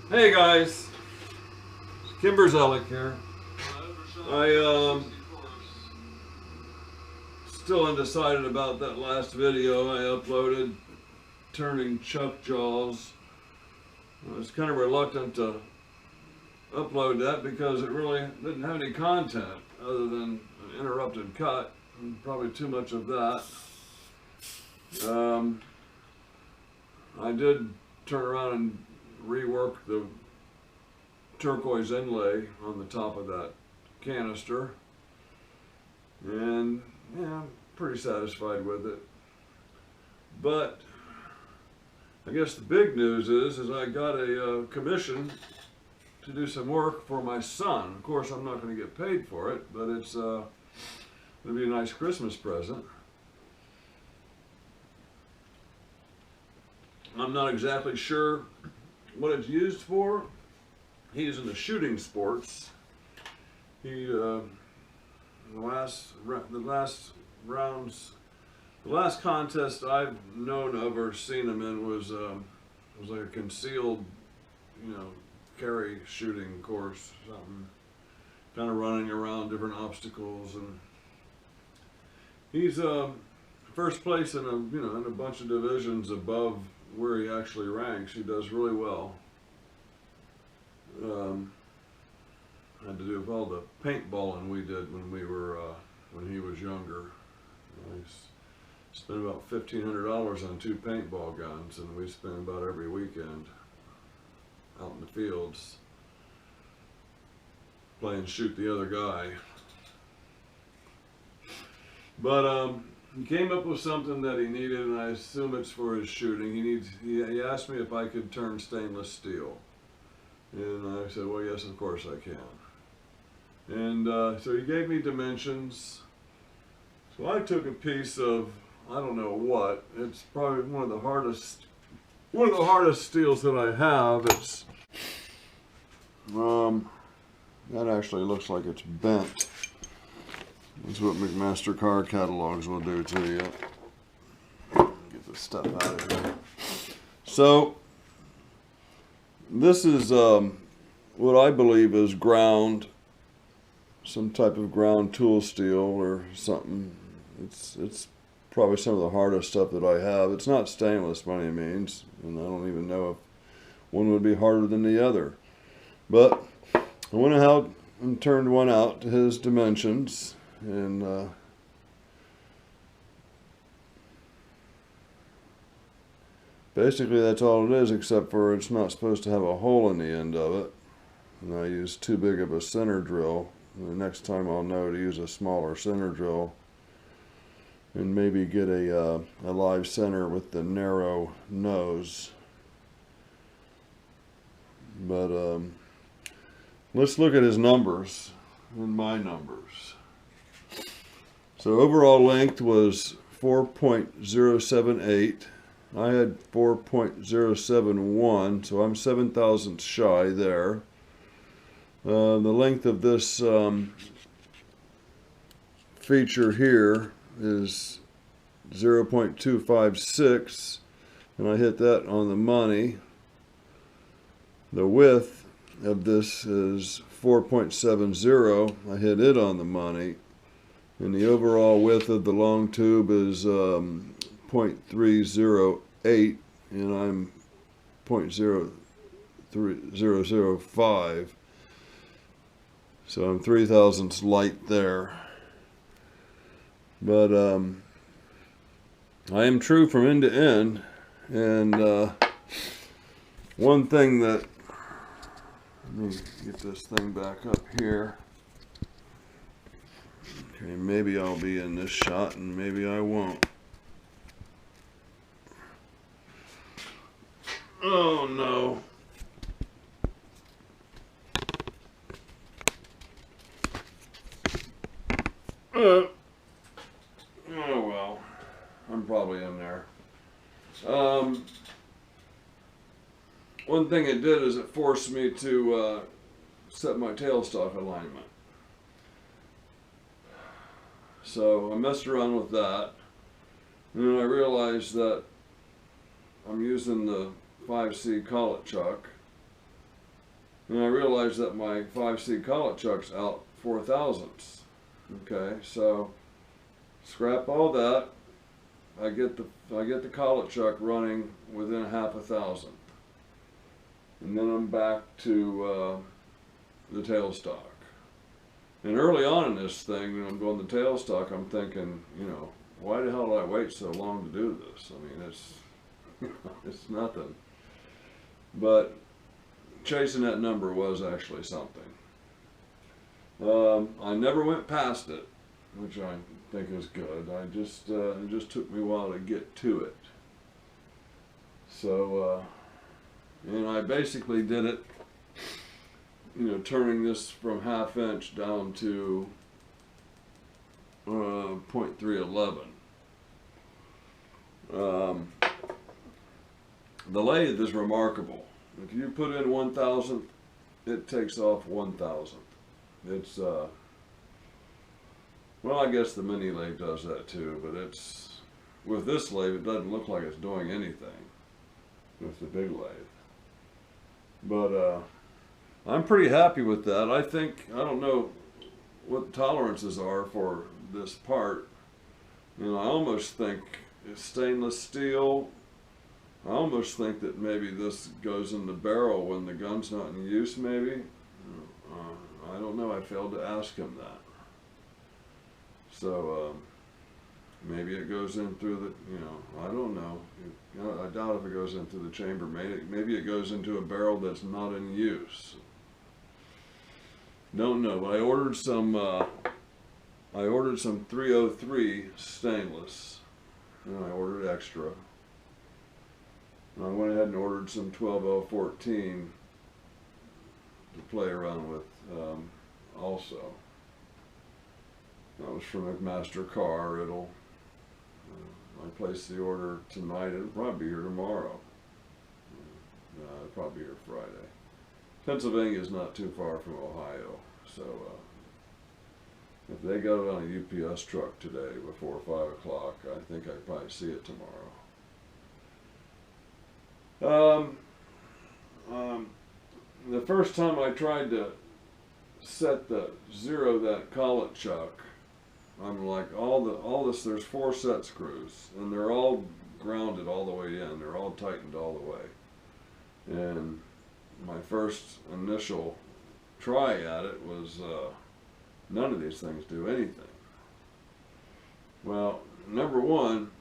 Hey guys, Kimberzelik here. I still undecided about that last video I uploaded, turning chuck jaws. I was kind of reluctant to upload that because it really didn't have any content other than an interrupted cut, and probably too much of that. I did turn around and rework the turquoise inlay on the top of that canister, and yeah, I'm pretty satisfied with it. But I guess the big news is I got a commission to do some work for my son. Of course, I'm not going to get paid for it, but it's going to be a nice Christmas present. I'm not exactly sure what it's used for. He's into shooting sports. The last contest I've known of or seen him in was like a concealed, carry shooting course, something, kind of running around different obstacles, and he's first place in a bunch of divisions above where he actually ranks. He does really well. Had to do with all the paintballing we did when he was younger. I spent about $1,500 on 2 paintball guns, and we spent about every weekend out in the fields playing shoot the other guy. But he came up with something that he needed, and I assume it's for his shooting. He asked me if I could turn stainless steel. And I said, well, yes, of course I can. And so he gave me dimensions. So I took a piece of, I don't know what, it's probably one of the hardest steels that I have. It's, that actually looks like it's bent. That's what McMaster car catalogs will do to you. Get this stuff out of here. So, this is what I believe is ground, some type of ground tool steel or something. It's probably some of the hardest stuff that I have. It's not stainless by any means, and I don't even know if one would be harder than the other. But I went out and turned one out to his dimensions, and basically that's all it is, except for it's not supposed to have a hole in the end of it. And I used too big of a center drill. And the next time I'll know to use a smaller center drill and maybe get a live center with the narrow nose. But let's look at his numbers and my numbers. So overall length was 4.078. I had 4.071, so I'm 7 thousandths shy there. The length of this feature here is 0.256, and I hit that on the money. The width of this is 4.70. I hit it on the money. And the overall width of the long tube is 0.308, and I'm 0.005. So I'm 3 thousandths light there. But I am true from end to end. And one thing that, let me get this thing back up here. Okay, maybe I'll be in this shot and maybe I won't. Oh no. Oh well, I'm probably in there. One thing it did is it forced me to set my tailstock alignment. So I messed around with that, and then I realized that I'm using the 5C collet chuck, And I realized that my 5C collet chuck's out 4 thousandths. Okay, so scrap all that. I get the collet chuck running within a half a thousandth, and then I'm back to the tailstock. And early on in this thing, when I'm going the tailstock, I'm thinking, you know, why the hell did I wait so long to do this? I mean, it's it's nothing. But chasing that number was actually something. I never went past it, which I think is good. It just took me a while to get to it. So, and I basically did it, you know, turning this from 1/2 inch down to 0.311. The lathe is remarkable. If you put in 1,000th, it takes off 1,000th. It's, well, I guess the mini lathe does that too, but it's, with this lathe, it doesn't look like it's doing anything with the big lathe. But I'm pretty happy with that. I think, I don't know what the tolerances are for this part. You know, I almost think it's stainless steel. I almost think that maybe this goes in the barrel when the gun's not in use, maybe. I don't know, I failed to ask him that. So, maybe it goes in through the, you know, I don't know. I doubt if it goes in through the chamber. Maybe it goes into a barrel that's not in use. Don't know, but I ordered some 303 stainless, and I ordered extra. And I went ahead and ordered some 12014 to play around with also. That was from McMaster Car. It'll, I placed the order tonight. It'll probably be here tomorrow. It'll probably be here Friday. Pennsylvania is not too far from Ohio, so if they got it on a UPS truck today before 5 o'clock, I think I'd probably see it tomorrow. The first time I tried to zero that collet chuck, I'm like, all this, there's 4 set screws, and they're all grounded all the way in. They're all tightened all the way. And my first initial try at it was, none of these things do anything. Well, number one,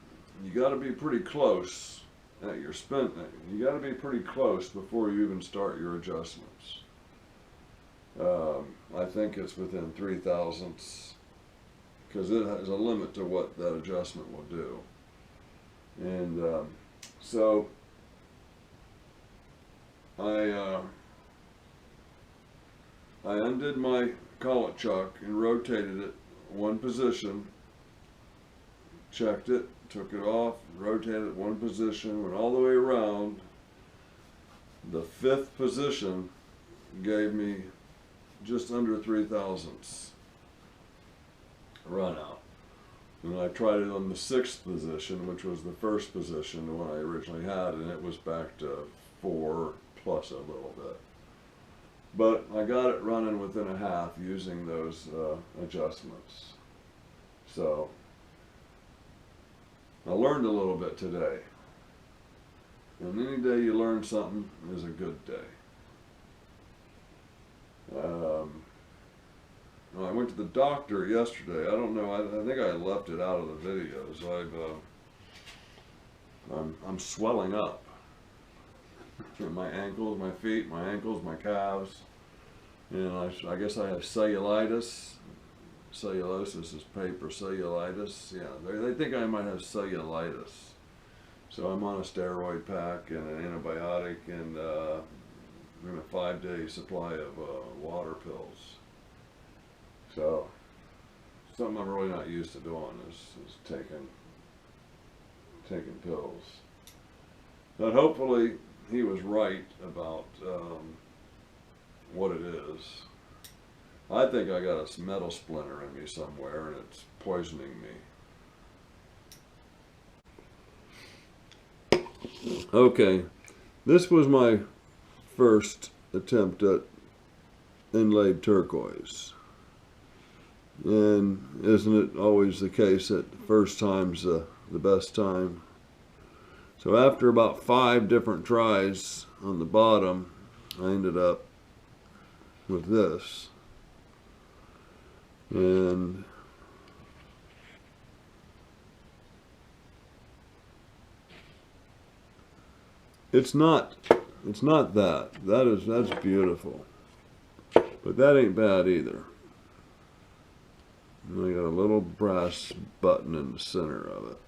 you got to be pretty close at your spin. You got to be pretty close before you even start your adjustments. I think it's within 3 thousandths, because it has a limit to what that adjustment will do. And so I undid my collet chuck and rotated it one position, checked it, took it off, rotated it one position, went all the way around. The 5th position gave me just under 3 thousandths run out. And I tried it on the 6th position, which was the first position, the one I originally had, and it was back to 4 plus a little bit. But I got it running within a half using those adjustments. So I learned a little bit today. And any day you learn something is a good day. I went to the doctor yesterday. I don't know, I think I left it out of the videos. I'm swelling up. My ankles, my feet, my ankles, my calves. And I guess I have cellulitis. Cellulosis is paper, cellulitis. Yeah, they think I might have cellulitis. So I'm on a steroid pack and an antibiotic and a 5-day supply of water pills. So something I'm really not used to doing is taking pills. But hopefully he was right about what it is. I think I got a metal splinter in me somewhere and it's poisoning me. Okay, this was my first attempt at inlaid turquoise. And isn't it always the case that the first time's the best time? So after about 5 different tries on the bottom, I ended up with this. And it's not that. That's beautiful. But that ain't bad either. And I got a little brass button in the center of it.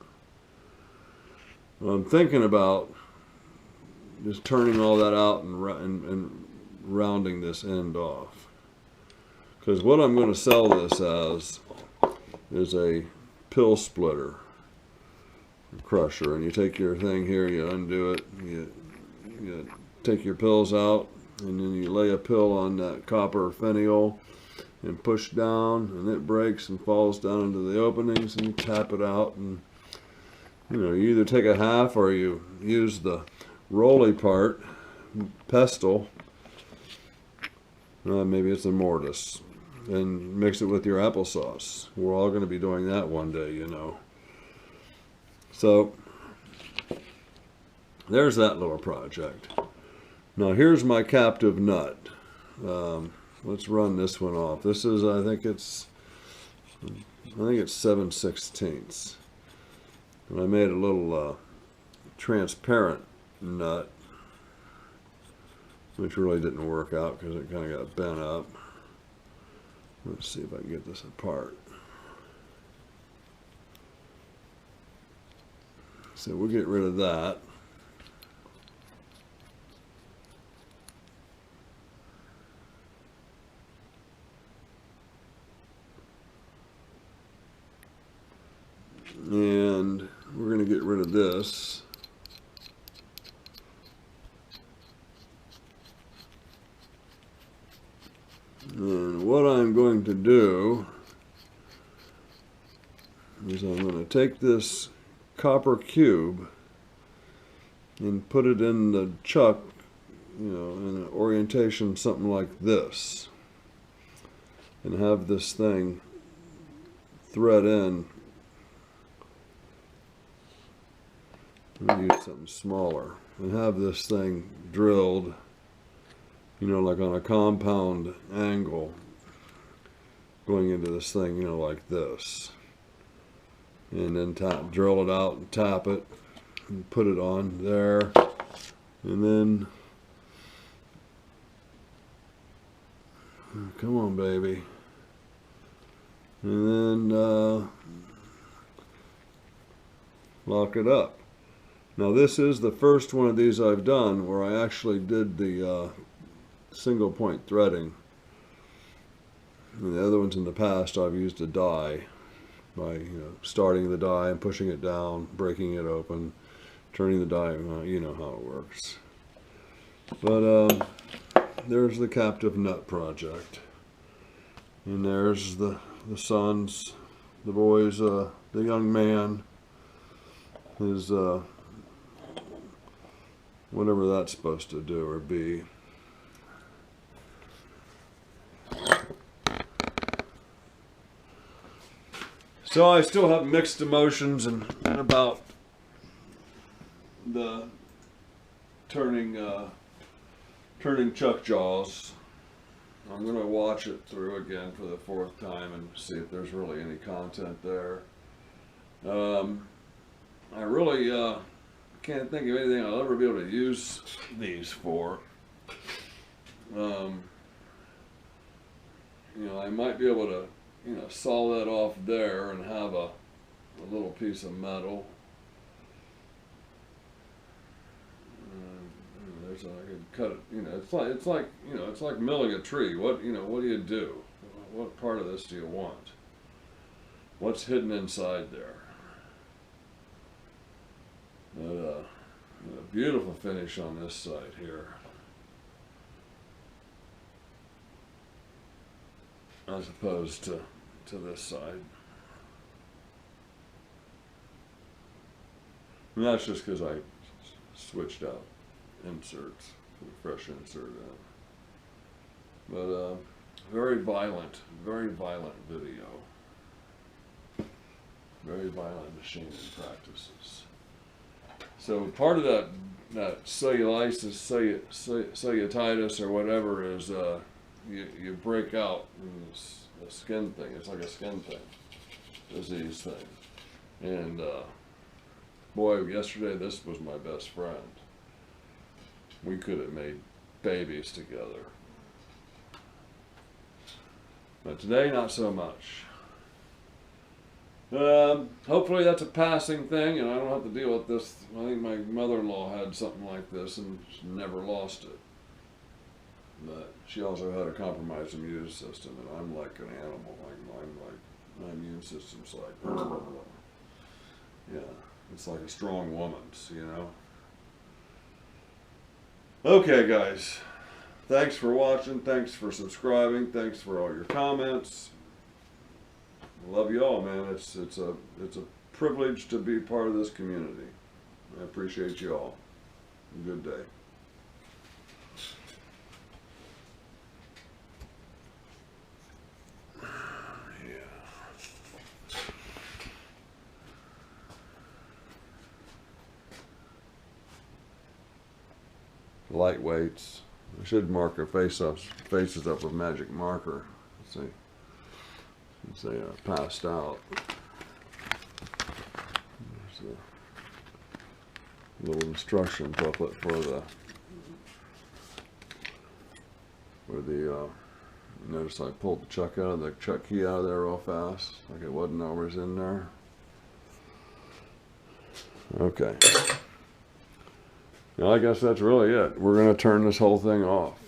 Well, I'm thinking about just turning all that out and rounding this end off. Because what I'm going to sell this as is a pill splitter crusher. And you take your thing here, you undo it, you take your pills out, and then you lay a pill on that copper finial and push down, and it breaks and falls down into the openings, and you tap it out, and you either take a half or you use the roly part, pestle, maybe it's a mortise, and mix it with your applesauce. We're all going to be doing that one day, So there's that little project. Now here's my captive nut. Let's run this one off. This is, I think it's 7/16. And I made a little transparent nut, which really didn't work out because it kind of got bent up. Let's see if I can get this apart. So we'll get rid of that. And we're going to get rid of this. And what I'm going to do is I'm going to take this copper cube and put it in the chuck, in an orientation something like this, and have this thing thread in. Use something smaller and have this thing drilled, like on a compound angle going into this thing, like this. And then drill it out and tap it and put it on there. And then, come on, baby. And then lock it up. Now this is the first one of these I've done where I actually did the single point threading. And the other ones in the past I've used a die by starting the die and pushing it down, breaking it open, turning the die. You know how it works. But there's the captive nut project, and there's the sons, the boys, the young man, his whatever that's supposed to do or be. So I still have mixed emotions and about the turning chuck jaws. I'm going to watch it through again for the 4th time and see if there's really any content there. I really can't think of anything I'll ever be able to use these for. I might be able to, saw that off there and have a little piece of metal. I could cut it. It's like milling a tree. What do you do? What part of this do you want? What's hidden inside there? But, a beautiful finish on this side here, as opposed to this side. And that's just because I switched out inserts, put a fresh insert in. But very violent video. Very violent machining practices. So part of that cellulitis or whatever is you break out a skin thing. It's like a skin thing, disease thing. And boy, yesterday this was my best friend. We could have made babies together. But today, not so much. Hopefully that's a passing thing and I don't have to deal with this. I think my mother-in-law had something like this and she never lost it. But she also had a compromised immune system, and I'm like an animal. My immune system's like, yeah, it's like a strong woman's, you know. Okay, guys. Thanks for watching. Thanks for subscribing. Thanks for all your comments. Love you all, man. It's a privilege to be part of this community. I appreciate you all. Good day. Lightweights. I should mark our faces up with magic marker. Let's see. Since they passed out. There's a little instruction booklet for the notice I pulled the check key out of there real fast, like it wasn't always in there. Okay. Now, I guess that's really it. We're going to turn this whole thing off.